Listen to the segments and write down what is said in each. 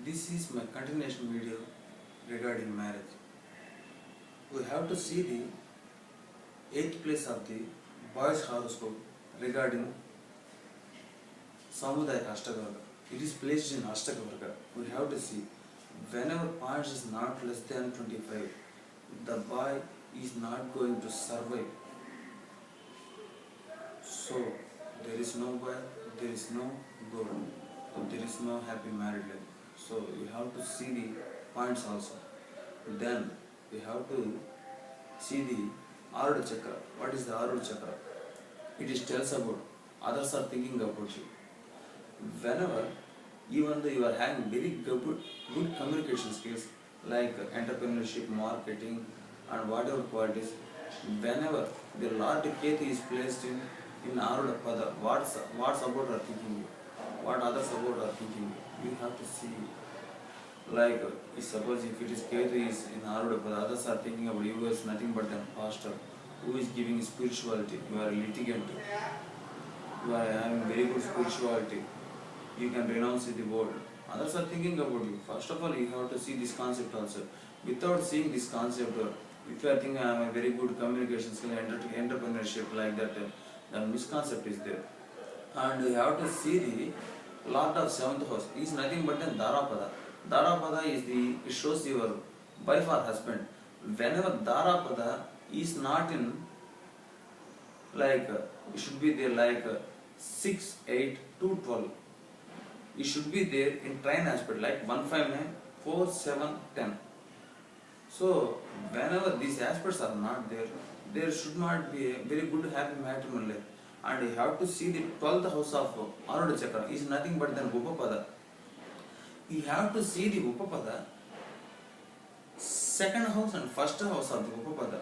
This is my continuation video regarding marriage. We have to see the 8th place of the boys horoscope regarding Samudayaka Ashtavarga. It is placed in Ashtavarga. We have to see whenever points is not less than 25, the boy is not going to survive. So there is no boy, there is no goal, there is no happy married life. So you have to see the points also. Then we have to see the Arudha Chakra. What is the Arudha Chakra? It is tells about others are thinking about you. Whenever, even though you are having very good communication skills like entrepreneurship, marketing and whatever qualities, whenever the Lord Ketu is placed in Arudha Pada, what's about are thinking you, what others about are thinking you, you have to see. Like, suppose if it is Ketu is in Arudha Pada, others are thinking about you as nothing but a pastor who is giving spirituality, you are a litigant, you are having very good spirituality, you can renounce the world. Others are thinking about you. First of all, you have to see this concept also. Without seeing this concept, if you are thinking I am a very good communication skill, entrepreneurship like that, the misconcept is there. And you have to see the Lord of 7th house is nothing but a Darapada. Darapada is it shows your wife or husband. Whenever Darapada is not in, like, it should be there like 6, 8, 2, 12. It should be there in trine aspect like 1, 5, 9, 4, 7, 10. So whenever these aspects are not there, there should not be a very good happy matrimonial life. And you have to see the 12th house of Arudha Chakra is nothing but then Upapada. You have to see the Upapada, 2nd house and 1st house of the Upapada.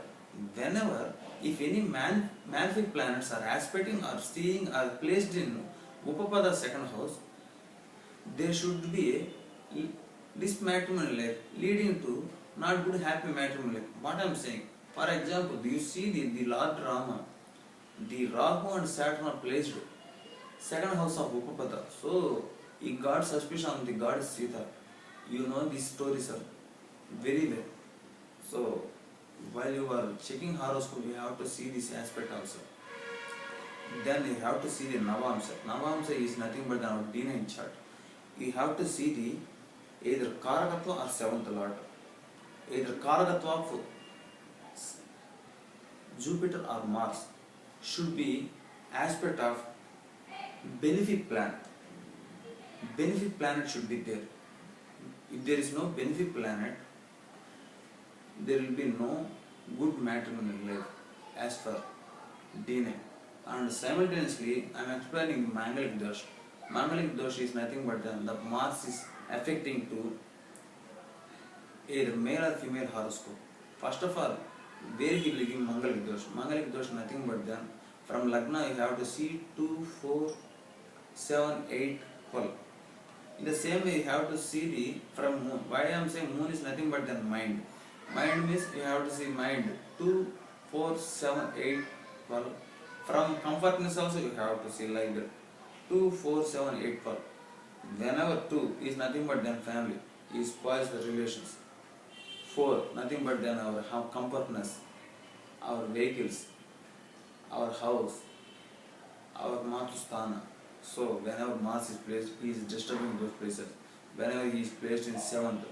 Whenever, if any malefic planets are aspecting or seeing or placed in Upapada 2nd house, there should be this matrimonial life leading to not good happy matrimonial life. What I am saying, for example, you see the Lord Rama, the Rahu and Saturn are placed 2nd house of Upapada. So he got suspicion on the goddess Sita. You know this story, sir, very well. So while you are checking horoscope, you have to see this aspect also. Then you have to see the Navamsa. Navamsa is nothing but our D9 chart. You have to see the either Karakatva or 7th Lord. Either Karakatva of Jupiter or Mars should be aspect of benefic planet. Benefic planet should be there. If there is no benefic planet, there will be no good matrimonial life as per D9. And simultaneously, I am explaining Mangalik Dosh. Mangalik Dosh is nothing but the Mars is affecting to either male or female horoscope. First of all, where he will give Mangalik Dosh? Mangalik Dosh nothing but then from Lagna you have to see 2, 4, 7, 8, 12. In the same way you have to see the from moon. Why I am saying moon is nothing but then mind. Mind means you have to see mind 2, 4, 7, 8, 12. From comfortness also you have to see like that 2, 4, 7, 8, 12. Whenever 2 is nothing but then family, he spoils the relations. 4 nothing but then our comfortness, our vehicles, our house, our Matusthana. So whenever Mars is placed, he is disturbing those places. Whenever he is placed in 7th,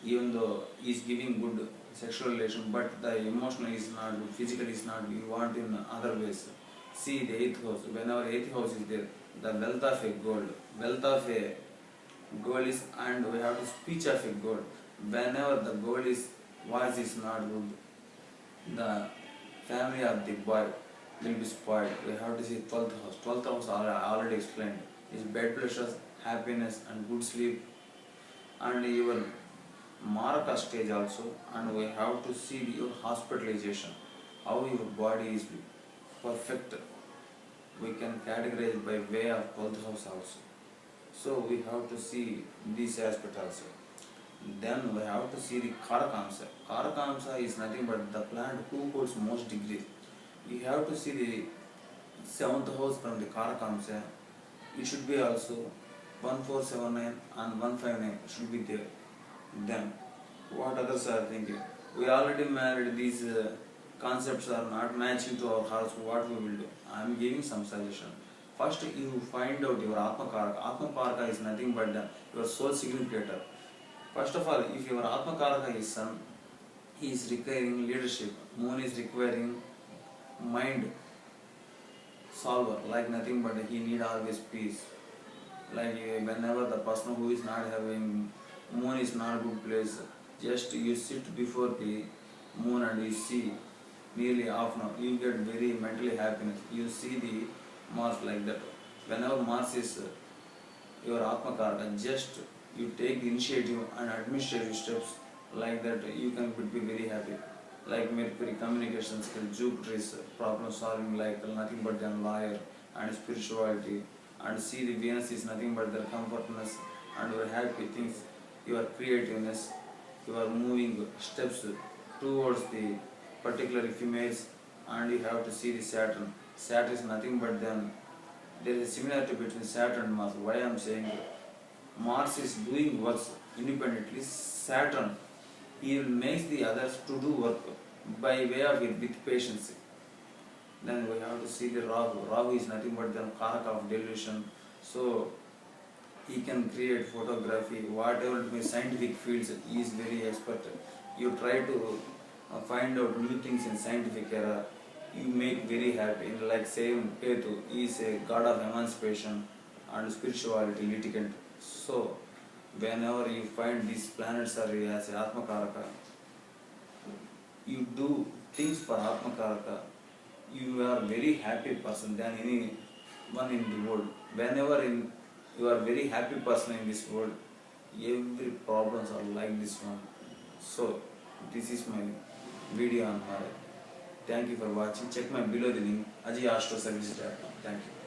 even though he is giving good sexual relation, but the emotional is not good, physical is not good, you want in other ways. See the 8th house. Whenever 8th house is there, the wealth of a gold. Wealth of a gold is, and we have the speech of a gold. Whenever the gold is voice is not good, the family of the boy will be spoiled. We have to see 12th house. 12th house I already explained. Is bed pleasures, happiness and good sleep, and even Maraka stage also. And we have to see your hospitalization, how your body is perfect. We can categorize by way of 12th house also. So we have to see this aspect also. Then we have to see the Karakamsa. Karakamsa is nothing but the planet who holds most degrees. You have to see the 7th house from the Karakamsa. It should be also 1479 and 159 should be there. Then what others are thinking? We already married, these concepts are not matching to our hearts, what we will do? I am giving some suggestion. First you find out your Atma Karaka. Atma Karaka is nothing but your soul significator. First of all, if your Atma Karaka is Sun, he is requiring leadership. Moon is requiring mind solver, like nothing but he need always peace. Like whenever the person who is not having moon is not good place, just you sit before the moon and you see nearly half an hour, you get very mentally happiness. You see the Mars like that. Whenever Mars is your Atma Karaka, just you take the initiative and administrative steps, like that you can be very happy. Like Mercury, communication skill, Jupiter is problem solving, like nothing but than lawyer and spirituality. And see the Venus is nothing but their comfortness and your happy things, your creativeness, your moving steps towards the particular females. And you have to see the Saturn. Saturn is nothing but then there is a similarity between Saturn and Mars. Why I am saying Mars is doing works independently. Saturn, he makes the others to do work by way of it with patience. Then we have to see the Rahu. Rahu is nothing but the Karaka of delusion. So he can create photography, whatever it may scientific fields, he is very expert. You try to find out new things in scientific era, you make very happy. Like same Ketu, he is a god of emancipation and spirituality, litigant. So whenever you find these planets are as Atma Karaka, you do things for Atma Karaka, you are very happy person than anyone in the world. Whenever you are very happy person in this world, every problems are like this one. So this is my video on Mara. Thank you for watching. Check my below the link, AjayAstroServices.com. Thank you.